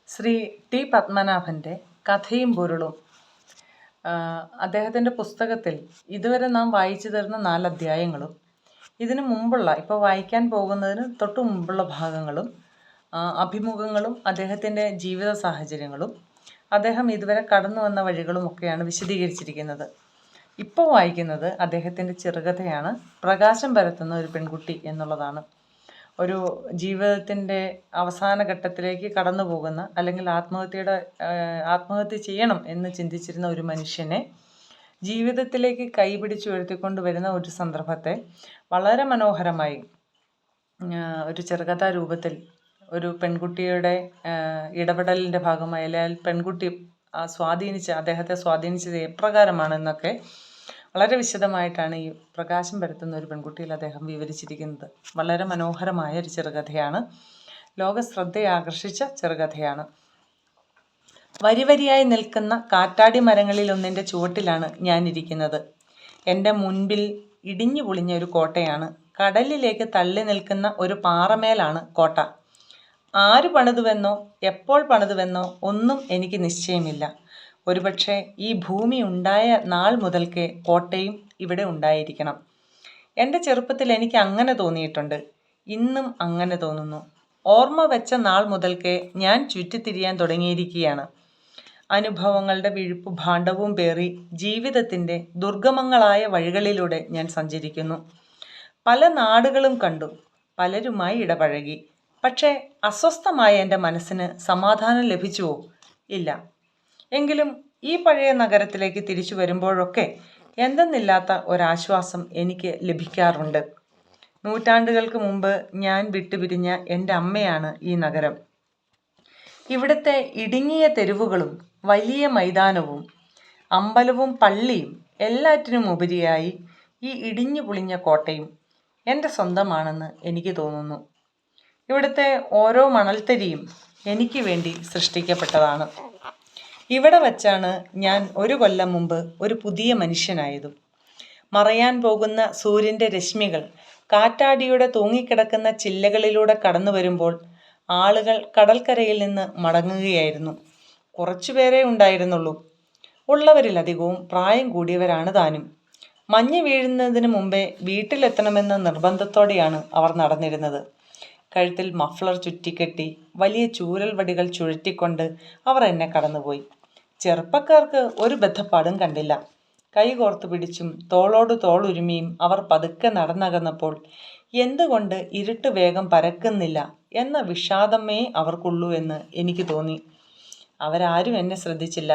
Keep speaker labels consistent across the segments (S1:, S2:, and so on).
S1: Shri T പത്മനാഭൻ്റെ കഥയും പൊരുളും. അദ്ദേഹത്തിൻ്റെ പുസ്തകത്തിൽ ഇതുവരെ നാം വായിച്ചു തീർന്ന 4 അധ്യായങ്ങളും ഇതിനു മുമ്പുള്ള ഇപ്പോൾ വായിക്കാൻ പോകുന്നതിന് തൊട്ടു മുമ്പുള്ള ഭാഗങ്ങളും അഭിമുഖങ്ങളും അദ്ദേഹത്തിൻ്റെ ജീവിത സാഹചര്യങ്ങളും അദ്ദേഹം ഇതുവരെ കടന്നു വന്ന വഴികളുമൊക്കെയാണ് വിശദീകരിച്ചിരിക്കുന്നത്. ഇപ്പോൾ വായിക്കുന്നത് അദ്ദേഹത്തിൻ്റെ ചെറുകഥയാണ് പ്രകാശം പരത്തുന്ന ഒരു പെൺകുട്ടി എന്നുള്ളതാണ്. ഒരു ജീവിതത്തിൻ്റെ അവസാന ഘട്ടത്തിലേക്ക് കടന്നു പോകുന്ന, അല്ലെങ്കിൽ ആത്മഹത്യ ചെയ്യണം എന്ന് ചിന്തിച്ചിരുന്ന ഒരു മനുഷ്യനെ ജീവിതത്തിലേക്ക് കൈപിടിച്ച് ഉയർത്തിക്കൊണ്ട് വരുന്ന ഒരു സന്ദർഭത്തെ വളരെ മനോഹരമായി ഒരു ചെറുകഥാ രൂപത്തിൽ ഒരു പെൺകുട്ടിയുടെ ഇടപെടലിൻ്റെ ഭാഗമായി, അല്ലെങ്കിൽ പെൺകുട്ടി അദ്ദേഹത്തെ സ്വാധീനിച്ചത് എപ്രകാരമാണെന്നൊക്കെ വളരെ വിശദമായിട്ടാണ് ഈ പ്രകാശം പരത്തുന്ന ഒരു പെൺകുട്ടിയിൽ അദ്ദേഹം വിവരിച്ചിരിക്കുന്നത്. വളരെ മനോഹരമായ ഒരു ചെറുകഥയാണ്. ലോക ശ്രദ്ധയെ ആകർഷിച്ച ചെറുകഥയാണ്. വരിവരിയായി നിൽക്കുന്ന കാറ്റാടി മരങ്ങളിൽ ഒന്നിൻ്റെ ചുവട്ടിലാണ് ഞാനിരിക്കുന്നത്. എൻ്റെ മുൻപിൽ ഇടിഞ്ഞു പൊളിഞ്ഞ ഒരു കോട്ടയാണ്. കടലിലേക്ക് തള്ളി നിൽക്കുന്ന ഒരു പാറമേലാണ് കോട്ട. ആര് പണിതുവെന്നോ എപ്പോൾ പണിതുവെന്നോ ഒന്നും എനിക്ക് നിശ്ചയമില്ല. ഒരുപക്ഷെ ഈ ഭൂമി ഉണ്ടായ നാൾ മുതൽക്കേ കോട്ടയും ഇവിടെ ഉണ്ടായിരിക്കണം. എൻ്റെ ചെറുപ്പത്തിൽ എനിക്ക് അങ്ങനെ തോന്നിയിട്ടുണ്ട്. ഇന്നും അങ്ങനെ തോന്നുന്നു. ഓർമ്മ വെച്ച നാൾ മുതൽക്കേ ഞാൻ ചുറ്റിത്തിരിയാൻ തുടങ്ങിയിരിക്കുകയാണ്. അനുഭവങ്ങളുടെ വിഴുപ്പ് ഭാണ്ഡവും പേറി ജീവിതത്തിൻ്റെ ദുർഗമങ്ങളായ വഴികളിലൂടെ ഞാൻ സഞ്ചരിക്കുന്നു. പല നാടുകളും കണ്ടു, പലരുമായി ഇടപഴകി. പക്ഷേ അസ്വസ്ഥമായ എൻ്റെ മനസ്സിന് സമാധാനം ലഭിച്ചുവോ? ഇല്ല. എങ്കിലും ഈ പഴയ നഗരത്തിലേക്ക് തിരിച്ചു വരുമ്പോഴൊക്കെ എന്തെന്നില്ലാത്ത ഒരാശ്വാസം എനിക്ക് ലഭിക്കാറുണ്ട്. നൂറ്റാണ്ടുകൾക്ക് മുമ്പ് ഞാൻ വിട്ടുപിരിഞ്ഞ എൻ്റെ അമ്മയാണ് ഈ നഗരം. ഇവിടുത്തെ ഇടുങ്ങിയ തെരുവുകളും വലിയ മൈതാനവും അമ്പലവും പള്ളിയും എല്ലാറ്റിനും ഉപരിയായി ഈ ഇടിഞ്ഞു പൊളിഞ്ഞ കോട്ടയും എൻ്റെ സ്വന്തമാണെന്ന് എനിക്ക് തോന്നുന്നു. ഇവിടുത്തെ ഓരോ മണൽത്തരിയും എനിക്ക് വേണ്ടി സൃഷ്ടിക്കപ്പെട്ടതാണ്. ഇവിടെ വച്ചാണ് ഞാൻ 1 കൊല്ലം മുമ്പ് ഒരു പുതിയ മനുഷ്യനായതും. മറയാൻ പോകുന്ന സൂര്യൻ്റെ രശ്മികൾ കാറ്റാടിയുടെ തൂങ്ങിക്കിടക്കുന്ന ചില്ലകളിലൂടെ കടന്നു വരുമ്പോൾ ആളുകൾ കടൽക്കരയിൽ നിന്ന് മടങ്ങുകയായിരുന്നു. കുറച്ചുപേരേ ഉണ്ടായിരുന്നുള്ളൂ. ഉള്ളവരിലധികവും പ്രായം കൂടിയവരാണ് താനും. മഞ്ഞ് വീഴുന്നതിന് മുമ്പേ വീട്ടിലെത്തണമെന്ന നിർബന്ധത്തോടെയാണ് അവർ നടന്നിരുന്നത്. കഴുത്തിൽ മഫ്ലർ ചുറ്റിക്കെട്ടി വലിയ ചൂരൽ വടികൾ ചുഴറ്റിക്കൊണ്ട് അവർ എന്നെ കടന്നുപോയി. ചെറുപ്പക്കാർക്ക് ഒരു ബദ്ധപ്പാടും കണ്ടില്ല. കൈകോർത്തു പിടിച്ചും തോളോട് തോളുരുമിയും അവർ പതുക്കെ നടന്നകന്നപ്പോൾ എന്തുകൊണ്ട് ഇരുട്ട് വേഗം പരക്കുന്നില്ല എന്ന വിഷാദമേ അവർക്കുള്ളൂ എന്ന് എനിക്ക് തോന്നി. അവരാരും എന്നെ ശ്രദ്ധിച്ചില്ല.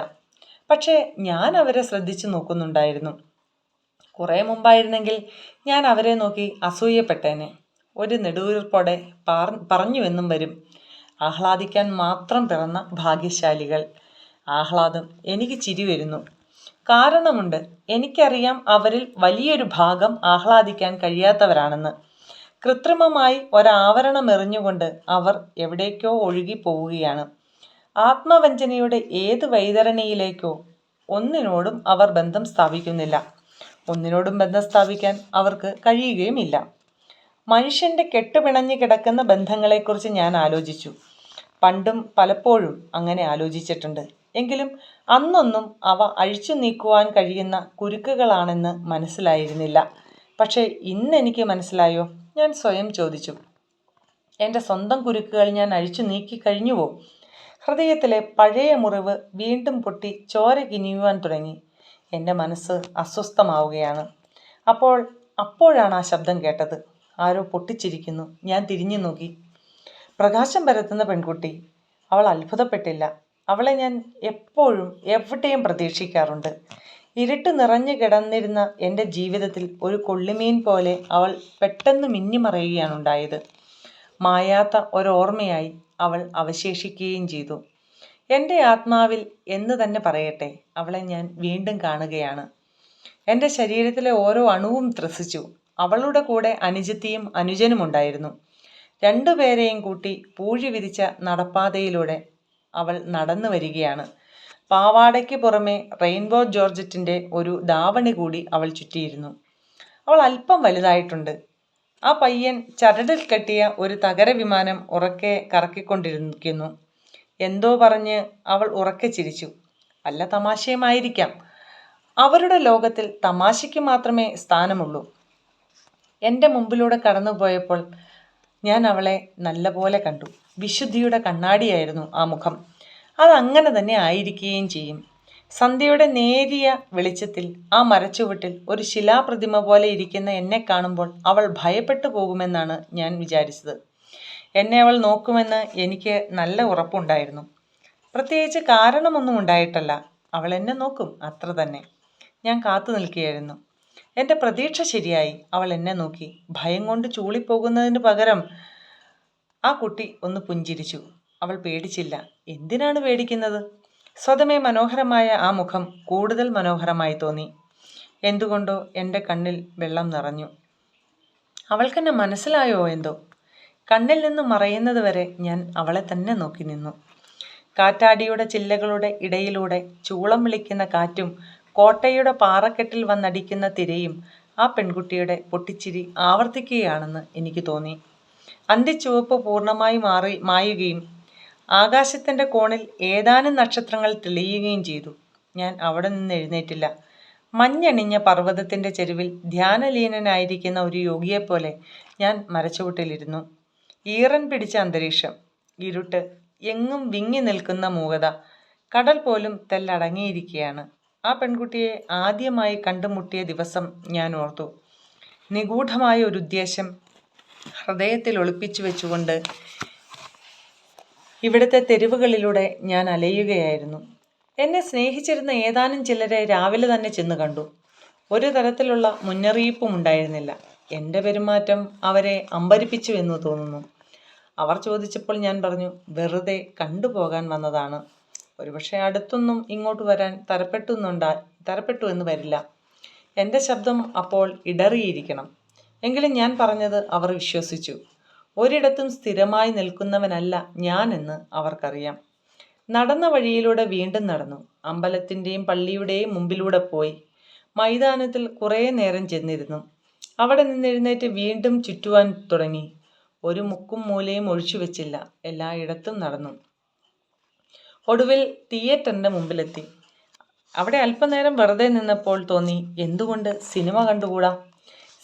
S1: പക്ഷേ ഞാൻ അവരെ ശ്രദ്ധിച്ചു നോക്കുന്നുണ്ടായിരുന്നു. കുറേ മുമ്പായിരുന്നെങ്കിൽ ഞാൻ അവരെ നോക്കി അസൂയപ്പെട്ടേനെ. ഒരു നെടുവീർപ്പോടെ പറഞ്ഞുവെന്നും വരും, ആഹ്ലാദിക്കാൻ മാത്രം പിറന്ന ഭാഗ്യശാലികൾ. ആഹ്ലാദം. എനിക്ക് ചിരി വരുന്നു. കാരണമുണ്ട്. എനിക്കറിയാം അവരിൽ വലിയൊരു ഭാഗം ആഹ്ലാദിക്കാൻ കഴിയാത്തവരാണെന്ന്. കൃത്രിമമായി ഒരാവരണം എറിഞ്ഞുകൊണ്ട് അവർ എവിടേക്കോ ഒഴുകിപ്പോവുകയാണ്. ആത്മവഞ്ചനയുടെ ഏത് വൈതരണിയിലേക്കോ. ഒന്നിനോടും അവർ ബന്ധം സ്ഥാപിക്കുന്നില്ല. ഒന്നിനോടും ബന്ധം സ്ഥാപിക്കാൻ അവർക്ക് കഴിയുകയുമില്ല. മനുഷ്യൻ്റെ കെട്ടുപിണഞ്ഞു കിടക്കുന്ന ബന്ധങ്ങളെക്കുറിച്ച് ഞാൻ ആലോചിച്ചു. പണ്ടും പലപ്പോഴും അങ്ങനെ ആലോചിച്ചിട്ടുണ്ട്. എങ്കിലും അന്നൊന്നും അവ അഴിച്ചു നീക്കുവാൻ കഴിയുന്ന കുരുക്കുകളാണെന്ന് മനസ്സിലായിരുന്നില്ല. പക്ഷേ ഇന്നെനിക്ക് മനസ്സിലായോ? ഞാൻ സ്വയം ചോദിച്ചു. എൻ്റെ സ്വന്തം കുരുക്കുകൾ ഞാൻ അഴിച്ചു നീക്കി കഴിഞ്ഞുവോ? ഹൃദയത്തിലെ പഴയ മുറിവ് വീണ്ടും പൊട്ടി ചോര കിനിയുവാൻ തുടങ്ങി. എൻ്റെ മനസ്സ് അസ്വസ്ഥമാവുകയാണ്. അപ്പോഴാണ് ആ ശബ്ദം കേട്ടത്. ആരോ പൊട്ടിച്ചിരിക്കുന്നു. ഞാൻ തിരിഞ്ഞു നോക്കി. പ്രകാശം പരത്തുന്ന പെൺകുട്ടി. അവൾ അത്ഭുതപ്പെട്ടില്ല. അവളെ ഞാൻ എപ്പോഴും എവിടെയും പ്രതീക്ഷിക്കാറുണ്ട്. ഇരുട്ട് നിറഞ്ഞു കിടന്നിരുന്ന എൻ്റെ ജീവിതത്തിൽ ഒരു കൊള്ളിമീൻ പോലെ അവൾ പെട്ടെന്ന് മിന്നിമറയുകയാണ് ഉണ്ടായത്. മായാത്ത ഒരോർമ്മയായി അവൾ അവശേഷിക്കുകയും ചെയ്തു. എൻ്റെ ആത്മാവിൽ എന്ന് തന്നെ പറയട്ടെ, അവളെ ഞാൻ വീണ്ടും കാണുകയാണ്. എൻ്റെ ശരീരത്തിലെ ഓരോ അണുവും ത്രസിച്ചു. അവളുടെ കൂടെ അനുജത്തിയും അനുജനും ഉണ്ടായിരുന്നു. 2 പേരെയും കൂട്ടി പൂഴി വിരിച്ച നടപ്പാതയിലൂടെ അവൾ നടന്നു വരികയാണ്. പാവാടയ്ക്ക് പുറമെ റെയിൻബോ ജോർജറ്റിൻ്റെ ഒരു ദാവണി കൂടി അവൾ ചുറ്റിയിരുന്നു. അവൾ അല്പം വലുതായിട്ടുണ്ട്. ആ പയ്യൻ ചരടിൽ കെട്ടിയ ഒരു തകര വിമാനം ഉറക്കെ കറക്കിക്കൊണ്ടിരിക്കുന്നു. എന്തോ പറഞ്ഞ് അവൾ ഉറക്കെ ചിരിച്ചു. വല്ല തമാശയുമായിരിക്കാം. അവരുടെ ലോകത്തിൽ തമാശയ്ക്ക് മാത്രമേ സ്ഥാനമുള്ളൂ. എൻ്റെ മുമ്പിലൂടെ കടന്നുപോയപ്പോൾ ഞാൻ അവളെ നല്ലപോലെ കണ്ടു. വിശുദ്ധിയുടെ കണ്ണാടിയായിരുന്നു ആ മുഖം. അതങ്ങനെ തന്നെ ആയിരിക്കുകയും ചെയ്യും. സന്ധ്യയുടെ നേരിയ വെളിച്ചത്തിൽ ആ മരച്ചുവട്ടിൽ ഒരു ശിലാപ്രതിമ പോലെ ഇരിക്കുന്ന എന്നെ കാണുമ്പോൾ അവൾ ഭയപ്പെട്ടു പോകുമെന്നാണ് ഞാൻ വിചാരിച്ചത്. എന്നെ അവൾ നോക്കുമെന്ന് എനിക്ക് നല്ല ഉറപ്പുണ്ടായിരുന്നു. പ്രത്യേകിച്ച് കാരണമൊന്നും ഉണ്ടായിട്ടല്ല. അവൾ എന്നെ നോക്കും, അത്ര തന്നെ. ഞാൻ കാത്തു നിൽക്കുകയായിരുന്നു. എൻ്റെ പ്രതീക്ഷ ശരിയായി. അവൾ എന്നെ നോക്കി. ഭയം കൊണ്ട് ചൂളിപ്പോകുന്നതിന് പകരം ആ കുട്ടി ഒന്ന് പുഞ്ചിരിച്ചു. അവൾ പേടിച്ചില്ല. എന്തിനാണ് പേടിക്കുന്നത്? സ്വതമേ മനോഹരമായ ആ മുഖം കൂടുതൽ മനോഹരമായി തോന്നി. എന്തുകൊണ്ടോ എൻ്റെ കണ്ണിൽ വെള്ളം നിറഞ്ഞു. അവൾക്കെന്നെ മനസ്സിലായോ എന്തോ? കണ്ണിൽ നിന്ന് മറയുന്നത് വരെ ഞാൻ അവളെ തന്നെ നോക്കി നിന്നു. കാറ്റാടിയുടെ ചില്ലകളുടെ ഇടയിലൂടെ ചൂളം വിളിക്കുന്ന കാറ്റും കോട്ടയുടെ പാറക്കെട്ടിൽ വന്നടിക്കുന്ന തിരയും ആ പെൺകുട്ടിയുടെ പൊട്ടിച്ചിരി ആവർത്തിക്കുകയാണെന്ന് എനിക്ക് തോന്നി. അന്തിച്ചുവപ്പ് പൂർണ്ണമായി മായുകയും ആകാശത്തിൻ്റെ കോണിൽ ഏതാനും നക്ഷത്രങ്ങൾ തെളിയുകയും ചെയ്തു. ഞാൻ അവിടെ നിന്ന് എഴുന്നേറ്റില്ല. മഞ്ഞണിഞ്ഞ പർവ്വതത്തിൻ്റെ ചെരുവിൽ ധ്യാനലീനനായിരിക്കുന്ന ഒരു യോഗിയെപ്പോലെ ഞാൻ മരച്ചുവട്ടിലിരുന്നു. ഈറൻ പിടിച്ച അന്തരീക്ഷം, ഇരുട്ട്, എങ്ങും വിങ്ങി നിൽക്കുന്ന മൂകത. കടൽ പോലും തെല്ലടങ്ങിയിരിക്കുകയാണ്. ആ പെൺകുട്ടിയെ ആദ്യമായി കണ്ടുമുട്ടിയ ദിവസം ഞാൻ ഓർത്തു. നിഗൂഢമായ ഒരു ഉദ്ദേശം ഹൃദയത്തിൽ ഒളിപ്പിച്ചു വെച്ചുകൊണ്ട് ഇവിടുത്തെ തെരുവുകളിലൂടെ ഞാൻ അലയുകയായിരുന്നു. എന്നെ സ്നേഹിച്ചിരുന്ന ഏതാനും ചിലരെ രാവിലെ തന്നെ ചെന്ന് കണ്ടു. ഒരു തരത്തിലുള്ള മുന്നറിയിപ്പും ഉണ്ടായിരുന്നില്ല. എൻ്റെ പെരുമാറ്റം അവരെ അമ്പരിപ്പിച്ചു എന്ന് തോന്നുന്നു. അവർ ചോദിച്ചപ്പോൾ ഞാൻ പറഞ്ഞു, വെറുതെ കണ്ടുപോകാൻ വന്നതാണ്. ഒരുപക്ഷെ അടുത്തൊന്നും ഇങ്ങോട്ട് വരാൻ തരപ്പെട്ടു എന്ന് വരില്ല. എൻ്റെ ശബ്ദം അപ്പോൾ ഇടറിയിരിക്കണം. എങ്കിലും ഞാൻ പറഞ്ഞത് അവർ വിശ്വസിച്ചു. ഒരിടത്തും സ്ഥിരമായി നിൽക്കുന്നവനല്ല ഞാനെന്ന് അവർക്കറിയാം. നടന്ന വഴിയിലൂടെ വീണ്ടും നടന്നു. അമ്പലത്തിൻ്റെയും പള്ളിയുടെയും മുമ്പിലൂടെ പോയി. മൈതാനത്തിൽ കുറേ നേരം ചെന്നിരുന്നു. അവിടെ നിന്നെഴുന്നേറ്റ് വീണ്ടും ചുറ്റുവാൻ തുടങ്ങി. ഒരു മുക്കും മൂലയും ഒഴിച്ചു വെച്ചില്ല. എല്ലായിടത്തും നടന്നു. ഒടുവിൽ തിയേറ്ററിൻ്റെ മുമ്പിലെത്തി. അവിടെ അല്പനേരം വെറുതെ നിന്നപ്പോൾ തോന്നി, എന്തുകൊണ്ട് സിനിമ കണ്ടുകൂടാ?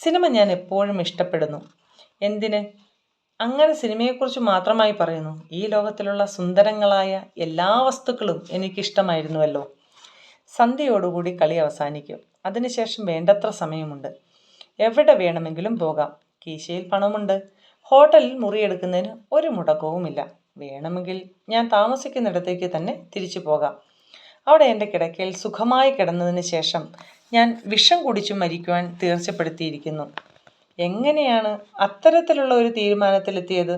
S1: സിനിമ ഞാൻ എപ്പോഴും ഇഷ്ടപ്പെടുന്നു. എന്തിന് അങ്ങനെ സിനിമയെക്കുറിച്ച് മാത്രമായി പറയുന്നു? ഈ ലോകത്തിലുള്ള സുന്ദരങ്ങളായ എല്ലാ വസ്തുക്കളും എനിക്കിഷ്ടമായിരുന്നുവല്ലോ. സന്ധ്യയോടുകൂടി കളി അവസാനിക്കും. അതിനുശേഷം വേണ്ടത്ര സമയമുണ്ട്. എവിടെ വേണമെങ്കിലും പോകാം. കീശയിൽ പണമുണ്ട്. ഹോട്ടലിൽ മുറിയെടുക്കുന്നതിന് ഒരു മുടക്കവുമില്ല. വേണമെങ്കിൽ ഞാൻ താമസിക്കുന്നിടത്തേക്ക് തന്നെ തിരിച്ചു പോകാം. അവിടെ എൻ്റെ കിടക്കയിൽ സുഖമായി കിടന്നതിന് ശേഷം ഞാൻ വിഷം കുടിച്ചു മരിക്കുവാൻ തീർച്ചപ്പെടുത്തിയിരിക്കുന്നു. എങ്ങനെയാണ് അത്തരത്തിലുള്ള ഒരു തീരുമാനത്തിലെത്തിയത്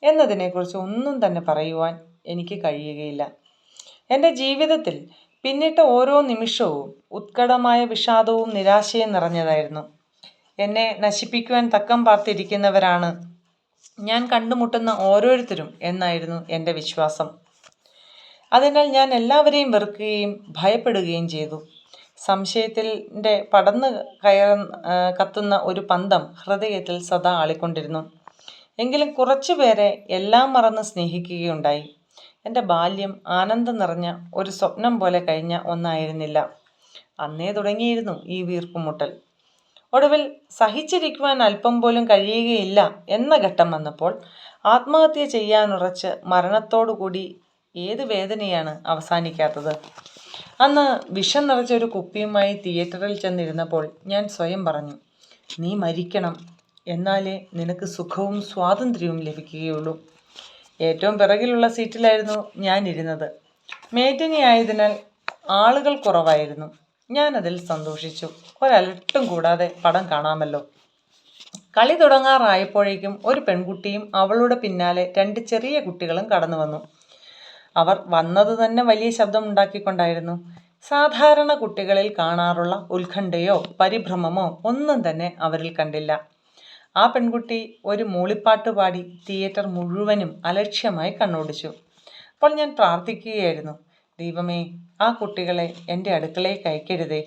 S1: എന്നതിനെക്കുറിച്ച് ഒന്നും തന്നെ പറയുവാൻ എനിക്ക് കഴിയുകയില്ല. എൻ്റെ ജീവിതത്തിൽ പിന്നിട്ട ഓരോ നിമിഷവും ഉത്കടമായ വിഷാദവും നിരാശയും നിറഞ്ഞതായിരുന്നു. എന്നെ നശിപ്പിക്കുവാൻ തക്കം പാർത്തിരിക്കുന്നവരാണ് ഞാൻ കണ്ടുമുട്ടുന്ന ഓരോരുത്തരും എന്നായിരുന്നു എൻ്റെ വിശ്വാസം. അതിനാൽ ഞാൻ എല്ലാവരെയും വെറുക്കുകയും ഭയപ്പെടുകയും ചെയ്തു. സംശയത്തിൻ്റെ പടർന്നു കത്തുന്ന ഒരു പന്തം ഹൃദയത്തിൽ സദാ ആളിക്കൊണ്ടിരുന്നു. എങ്കിലും കുറച്ചുപേരെ എല്ലാം മറന്ന് സ്നേഹിക്കുകയുണ്ടായി. എൻ്റെ ബാല്യം ആനന്ദം നിറഞ്ഞ ഒരു സ്വപ്നം പോലെ കഴിഞ്ഞ ഒന്നായിരുന്നില്ല. അന്നേ തുടങ്ങിയിരുന്നു ഈ വീർപ്പുമുട്ടൽ. ഒടുവിൽ സഹിച്ചിരിക്കുവാൻ അല്പം പോലും കഴിയുകയില്ല എന്ന ഘട്ടം വന്നപ്പോൾ ആത്മഹത്യ ചെയ്യാനുറച്ച് മരണത്തോടുകൂടി ഏത് വേദനയാണ് അവസാനിക്കാത്തത്? അന്ന് വിഷം നിറച്ചൊരു കുപ്പിയുമായി തിയേറ്ററിൽ ചെന്നിരുന്നപ്പോൾ ഞാൻ സ്വയം പറഞ്ഞു, നീ മരിക്കണം, എന്നാലേ നിനക്ക് സുഖവും സ്വാതന്ത്ര്യവും ലഭിക്കുകയുള്ളൂ. ഏറ്റവും പിറകിലുള്ള സീറ്റിലായിരുന്നു ഞാൻ ഇരുന്നത്. മേറ്റിനി ആയതിനാൽ ആളുകൾ കുറവായിരുന്നു. ഞാനതിൽ സന്തോഷിച്ചു. ഒരലട്ടും കൂടാതെ പടം കാണാമല്ലോ. കളി തുടങ്ങാറായപ്പോഴേക്കും ഒരു പെൺകുട്ടിയും അവളുടെ പിന്നാലെ 2 ചെറിയ കുട്ടികളും കടന്നു വന്നു. അവർ വന്നത് തന്നെ വലിയ ശബ്ദമുണ്ടാക്കിക്കൊണ്ടായിരുന്നു. സാധാരണ കുട്ടികളിൽ കാണാറുള്ള ഉത്കണ്ഠയോ പരിഭ്രമമോ ഒന്നും തന്നെ അവരിൽ കണ്ടില്ല. ആ പെൺകുട്ടി ഒരു മൂളിപ്പാട്ട് പാടി തിയേറ്റർ മുഴുവനും അലക്ഷ്യമായി കണ്ണോടിച്ചു. അപ്പോൾ ഞാൻ പ്രാർത്ഥിക്കുകയായിരുന്നു, ദൈവമേ, ആ കുട്ടികളെ എൻ്റെ അടുക്കളയിലേക്ക് അയക്കരുതേ.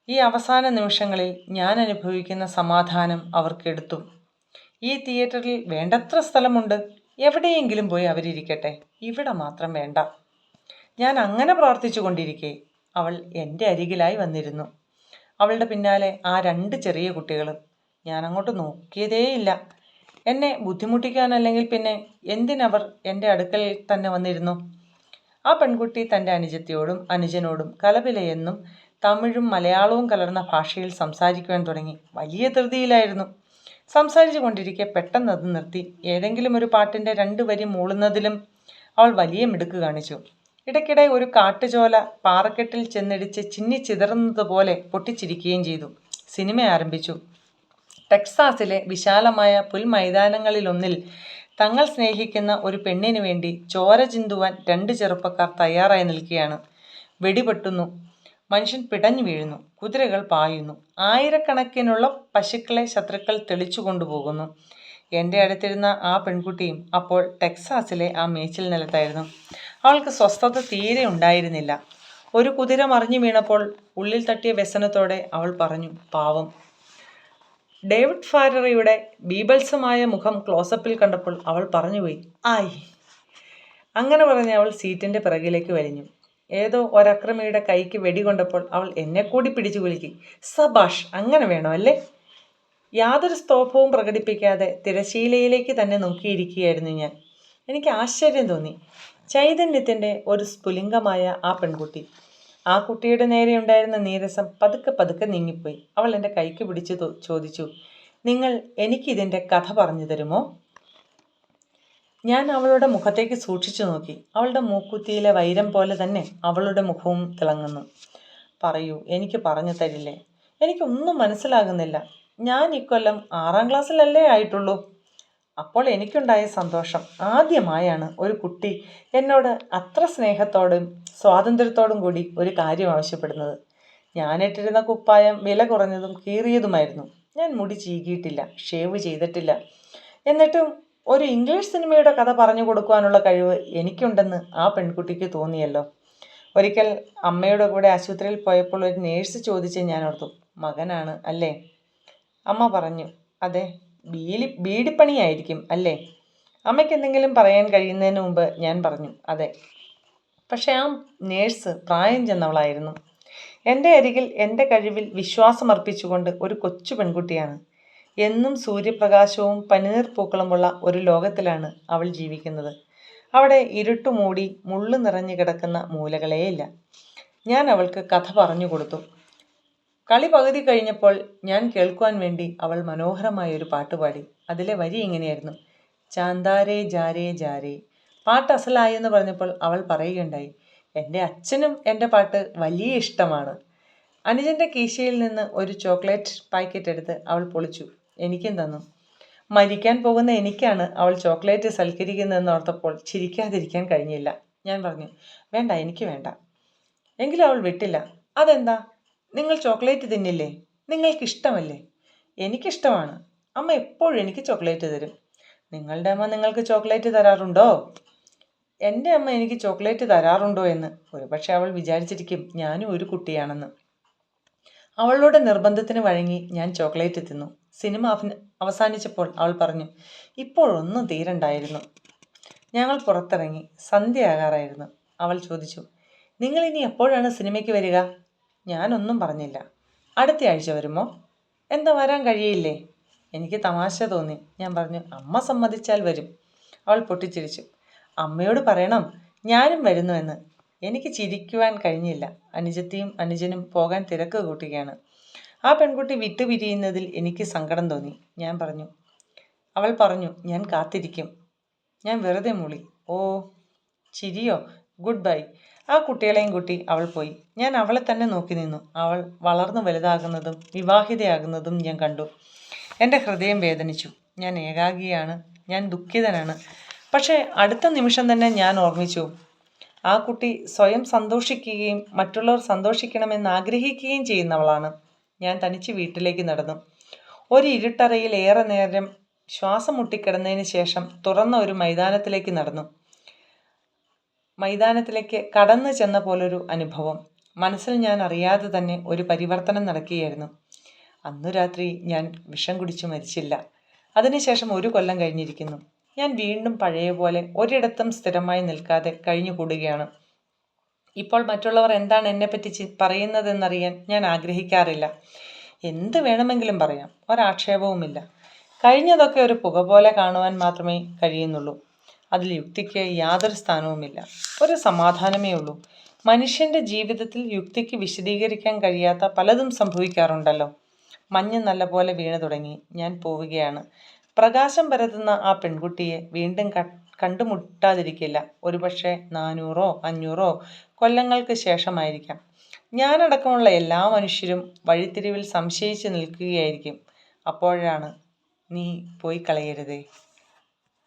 S1: ഈ അവസാന നിമിഷങ്ങളിൽ ഞാൻ അനുഭവിക്കുന്ന സമാധാനം അവർക്കെടുത്തു. ഈ തിയേറ്ററിൽ വേണ്ടത്ര സ്ഥലമുണ്ട്. എവിടെയെങ്കിലും പോയി അവരിയ്ക്കട്ടെ, ഇവിടെ മാത്രം വേണ്ട. ഞാൻ അങ്ങനെ പ്രാർത്ഥിച്ചു കൊണ്ടിരിക്കെ അവൾ എൻ്റെ അരികിലായി വന്നിരുന്നു. അവളുടെ പിന്നാലെ ആ 2 ചെറിയ കുട്ടികളും. ഞാനങ്ങോട്ട് നോക്കിയതേയില്ല. എന്നെ ബുദ്ധിമുട്ടിക്കാനല്ലെങ്കിൽ പിന്നെ എന്തിനവർ എൻ്റെ അടുക്കൽ തന്നെ വന്നിരുന്നു? ആ പെൺകുട്ടി തൻ്റെ അനുജത്തിയോടും അനുജനോടും കലപിലയെന്നും തമിഴും മലയാളവും കലർന്ന ഭാഷയിൽ സംസാരിക്കുവാൻ തുടങ്ങി. വലിയ ധൃതിയിലായിരുന്നു. സംസാരിച്ചു കൊണ്ടിരിക്കെ പെട്ടെന്ന് അത് നിർത്തി. ഏതെങ്കിലും ഒരു പാട്ടിൻ്റെ 2 വരി മൂളുന്നതിലും അവൾ വലിയ മിടുക്ക് കാണിച്ചു. ഇടയ്ക്കിടെ ഒരു കാട്ടുചോല പാറക്കെട്ടിൽ ചെന്നിടിച്ച് ചിന്നിച്ചിതറുന്നത് പോലെ പൊട്ടിച്ചിരിക്കുകയും ചെയ്തു. സിനിമ ആരംഭിച്ചു. ടെക്സാസിലെ വിശാലമായ പുൽമൈതാനങ്ങളിലൊന്നിൽ തങ്ങൾ സ്നേഹിക്കുന്ന ഒരു പെണ്ണിനു വേണ്ടി ചോര ചിന്തുവാൻ 2 ചെറുപ്പക്കാർ തയ്യാറായി നിൽക്കുകയാണ്. വെടിപൊട്ടുന്നു. മനുഷ്യൻ പിടഞ്ഞു വീഴുന്നു. കുതിരകൾ പായുന്നു. ആയിരക്കണക്കിനുള്ള പശുക്കളെ ശത്രുക്കൾ തെളിച്ചു കൊണ്ടുപോകുന്നു. എൻ്റെ അടുത്തിരുന്ന ആ പെൺകുട്ടിയും അപ്പോൾ ടെക്സാസിലെ ആ മേച്ചിൽ നിലത്തായിരുന്നു. അവൾക്ക് സ്വസ്ഥത തീരെ ഉണ്ടായിരുന്നില്ല. ഒരു കുതിര മറിഞ്ഞു വീണപ്പോൾ ഉള്ളിൽ തട്ടിയ വ്യസനത്തോടെ അവൾ പറഞ്ഞു, പാവം. ഡേവിഡ് ഫാരറിയുടെ ബീഭത്സമായ മുഖം ക്ലോസപ്പിൽ കണ്ടപ്പോൾ അവൾ പറഞ്ഞുപോയി, ആയ്. അങ്ങനെ പറഞ്ഞ് അവൾ സീറ്റിൻ്റെ പിറകിലേക്ക് വലിഞ്ഞു. ഏതോ ഒരക്രമിയുടെ കൈക്ക് വെടികൊണ്ടപ്പോൾ അവൾ എന്നെ കൂടി പിടിച്ചു കുലുക്കി. സബാഷ്, അങ്ങനെ വേണോ അല്ലേ? യാതൊരു സ്തോഭവും പ്രകടിപ്പിക്കാതെ തിരശീലയിലേക്ക് തന്നെ നോക്കിയിരിക്കുകയായിരുന്നു ഞാൻ. എനിക്ക് ആശ്ചര്യം തോന്നി. ചൈതന്യത്തിൻ്റെ ഒരു സ്ഫുലിംഗമായ ആ പെൺകുട്ടി. ആ കുട്ടിയുടെ നേരെയുണ്ടായിരുന്ന നീരസം പതുക്കെ പതുക്കെ നീങ്ങിപ്പോയി. അവൾ എൻ്റെ കൈക്ക് പിടിച്ച് ചോദിച്ചു, നിങ്ങൾ എനിക്കിതിൻ്റെ കഥ പറഞ്ഞു തരുമോ? ഞാൻ അവളുടെ മുഖത്തേക്ക് സൂക്ഷിച്ചു നോക്കി. അവളുടെ മൂക്കുത്തിയിലെ വൈരം പോലെ തന്നെ അവളുടെ മുഖവും തിളങ്ങുന്നു. പറയൂ, എനിക്ക് പറഞ്ഞു തരില്ലേ? എനിക്കൊന്നും മനസ്സിലാകുന്നില്ല. ഞാൻ ഇക്കൊല്ലം 6ാം ക്ലാസ്സിലല്ലേ ആയിട്ടുള്ളൂ. അപ്പോൾ എനിക്കുണ്ടായ സന്തോഷം. ആദ്യമായാണ് ഒരു കുട്ടി എന്നോട് അത്ര സ്നേഹത്തോടും സ്വാതന്ത്ര്യത്തോടും കൂടി ഒരു കാര്യം ആവശ്യപ്പെടുന്നത്. ഞാനിട്ടിരുന്ന കുപ്പായം വില കുറഞ്ഞതും കീറിയതുമായിരുന്നു. ഞാൻ മുടി ചീകിയിട്ടില്ല, ഷേവ് ചെയ്തിട്ടില്ല. എന്നിട്ടും ഒരു ഇംഗ്ലീഷ് സിനിമയുടെ കഥ പറഞ്ഞു കൊടുക്കുവാനുള്ള കഴിവ് എനിക്കുണ്ടെന്ന് ആ പെൺകുട്ടിക്ക് തോന്നിയല്ലോ. ഒരിക്കൽ അമ്മയുടെ കൂടെ ആശുപത്രിയിൽ പോയപ്പോൾ ഒരു നേഴ്സ് ചോദിച്ച് ഞാൻ ഓർത്തു, മകനാണ് അല്ലേ? അമ്മ പറഞ്ഞു, അതെ. ബീഡിപ്പണിയായിരിക്കും അല്ലേ? അമ്മയ്ക്ക് എന്തെങ്കിലും പറയാൻ കഴിയുന്നതിന് മുമ്പ് ഞാൻ പറഞ്ഞു, അതെ. പക്ഷെ ആ നേഴ്സ് പ്രായം ചെന്നവളായിരുന്നു. എൻ്റെ അരികിൽ എൻ്റെ കഴിവിൽ വിശ്വാസമർപ്പിച്ചുകൊണ്ട് ഒരു കൊച്ചു പെൺകുട്ടിയാണ്. എന്നും സൂര്യപ്രകാശവും പനിനീർപ്പൂക്കളുമുള്ള ഒരു ലോകത്തിലാണ് അവൾ ജീവിക്കുന്നത്. അവിടെ ഇരുട്ടുമൂടി മുള്ളു നിറഞ്ഞു കിടക്കുന്ന മൂലകളേയില്ല. ഞാൻ അവൾക്ക് കഥ പറഞ്ഞു കൊടുത്തു. കളി പകുതി കഴിഞ്ഞപ്പോൾ ഞാൻ കേൾക്കുവാൻ വേണ്ടി അവൾ മനോഹരമായൊരു പാട്ടുപാടി. അതിലെ വരി ഇങ്ങനെയായിരുന്നു, ചാന്താരേ ജാരേ ജാരേ. പാട്ട് അസലായെന്ന് പറഞ്ഞപ്പോൾ അവൾ പറയുകയുണ്ടായി, എൻ്റെ അച്ഛനും എൻ്റെ പാട്ട് വലിയ ഇഷ്ടമാണ്. അനുജൻ്റെ കീശയിൽ നിന്ന് ഒരു ചോക്ലേറ്റ് പാക്കറ്റ് എടുത്ത് അവൾ പൊളിച്ചു. എനിക്കും തന്നു. മരിക്കാൻ പോകുന്ന എനിക്കാണ് അവൾ ചോക്ലേറ്റ് സൽക്കരിക്കുന്നതെന്ന് ഓർത്തപ്പോൾ ചിരിക്കാതിരിക്കാൻ കഴിഞ്ഞില്ല. ഞാൻ പറഞ്ഞു, വേണ്ട, എനിക്ക് വേണ്ട. എങ്കിലും അവൾ വിട്ടില്ല. അതെന്താ? നിങ്ങൾ ചോക്ലേറ്റ് തിന്നില്ലേ? നിങ്ങൾക്കിഷ്ടമല്ലേ? എനിക്കിഷ്ടമാണ്. അമ്മ എപ്പോഴും എനിക്ക് ചോക്ലേറ്റ് തരും. നിങ്ങളുടെ അമ്മ നിങ്ങൾക്ക് ചോക്ലേറ്റ് തരാറുണ്ടോ? എൻ്റെ അമ്മ എനിക്ക് ചോക്ലേറ്റ് തരാറുണ്ടോ എന്ന് ഒരുപക്ഷെ അവൾ വിചാരിച്ചിരിക്കും ഞാനും ഒരു കുട്ടിയാണെന്ന്. അവളുടെ നിർബന്ധത്തിന് വഴങ്ങി ഞാൻ ചോക്ലേറ്റ് തിന്നു. സിനിമ അവസാനിച്ചപ്പോൾ അവൾ പറഞ്ഞു, ഇപ്പോഴൊന്നും തീരണ്ടായിരുന്നു. ഞങ്ങൾ പുറത്തിറങ്ങി. സന്ധ്യയാകാറായിരുന്നു. അവൾ ചോദിച്ചു, നിങ്ങളിനി എപ്പോഴാണ് സിനിമയ്ക്ക് വരിക? ഞാനൊന്നും പറഞ്ഞില്ല. അടുത്ത ആഴ്ച വരുമോ? എന്താ വരാൻ കഴിയില്ലേ? എനിക്ക് തമാശ തോന്നി. ഞാൻ പറഞ്ഞു, അമ്മ സമ്മതിച്ചാൽ വരും. അവൾ പൊട്ടിച്ചിരിച്ചു. അമ്മയോട് പറയണം ഞാനും വരുന്നുവെന്ന്. എനിക്ക് ചിരിക്കുവാൻ കഴിഞ്ഞില്ല. അനുജത്തിയും അനുജനും പോകാൻ തിരക്ക് കൂട്ടുകയാണ്. ആ പെൺകുട്ടി വിട്ടുപിരിയുന്നതിൽ എനിക്ക് സങ്കടം തോന്നി. അവൾ പറഞ്ഞു, ഞാൻ കാത്തിരിക്കും. ഞാൻ വെറുതെ മൂളി, ഓ ചിരിയോ, ഗുഡ് ബൈ. ആ കുട്ടികളെയും കൂട്ടി അവൾ പോയി. ഞാൻ അവളെ തന്നെ നോക്കി നിന്നു. അവൾ വളർന്നു വലുതാകുന്നതും വിവാഹിതയാകുന്നതും ഞാൻ കണ്ടു. എൻ്റെ ഹൃദയം വേദനിച്ചു. ഞാൻ ഏകാഗിയാണ്, ഞാൻ ദുഃഖിതനാണ്. പക്ഷേ അടുത്ത നിമിഷം തന്നെ ഞാൻ ഓർമ്മിച്ചു, ആ കുട്ടി സ്വയം സന്തോഷിക്കുകയും മറ്റുള്ളവർ സന്തോഷിക്കണമെന്ന് ആഗ്രഹിക്കുകയും ചെയ്യുന്നവളാണ്. ഞാൻ തനിച്ച് വീട്ടിലേക്ക് നടന്നു. ഒരു ഇരുട്ടറയിൽ ഏറെ നേരം ശ്വാസം മുട്ടിക്കിടന്നതിന് ശേഷം തുറന്ന ഒരു മൈതാനത്തിലേക്ക് നടന്നു. മൈതാനത്തിലേക്ക് കടന്നു ചെന്ന പോലൊരു അനുഭവം. മനസ്സിൽ ഞാൻ അറിയാതെ തന്നെ ഒരു പരിവർത്തനം നടക്കുകയായിരുന്നു. അന്നു രാത്രി ഞാൻ വിഷം കുടിച്ചു മരിച്ചില്ല. അതിനുശേഷം 1 കൊല്ലം കഴിഞ്ഞിരിക്കുന്നു. ഞാൻ വീണ്ടും പഴയ പോലെ ഒരിടത്തും സ്ഥിരമായി നിൽക്കാതെ കഴിഞ്ഞുകൂടുകയാണ്. ഇപ്പോൾ മറ്റുള്ളവർ എന്താണ് എന്നെപ്പറ്റി പറയുന്നതെന്നറിയാൻ ഞാൻ ആഗ്രഹിക്കാറില്ല. എന്ത് വേണമെങ്കിലും പറയാം, ഒരാക്ഷേപവുമില്ല. കഴിഞ്ഞതൊക്കെ ഒരു പുക പോലെ കാണുവാൻ മാത്രമേ കഴിയുന്നുള്ളൂ. അതിൽ യുക്തിക്ക് യാതൊരു സ്ഥാനവുമില്ല. ഒരു സമാധാനമേ ഉള്ളൂ. മനുഷ്യൻ്റെ ജീവിതത്തിൽ യുക്തിക്ക് വിശദീകരിക്കാൻ കഴിയാത്ത പലതും സംഭവിക്കാറുണ്ടല്ലോ. മഞ്ഞ് നല്ലപോലെ വീണു തുടങ്ങി. ഞാൻ പോവുകയാണ്. പ്രകാശം പരത്തുന്ന ആ പെൺകുട്ടിയെ വീണ്ടും കണ്ടുമുട്ടാതിരിക്കില്ല. ഒരുപക്ഷെ 400 500 കൊല്ലങ്ങൾക്ക് ശേഷമായിരിക്കാം. ഞാനടക്കമുള്ള എല്ലാ മനുഷ്യരും വഴിത്തിരിവിൽ സംശയിച്ച് നിൽക്കുകയായിരിക്കും. അപ്പോഴാണ്, നീ പോയി കളയരുതേ.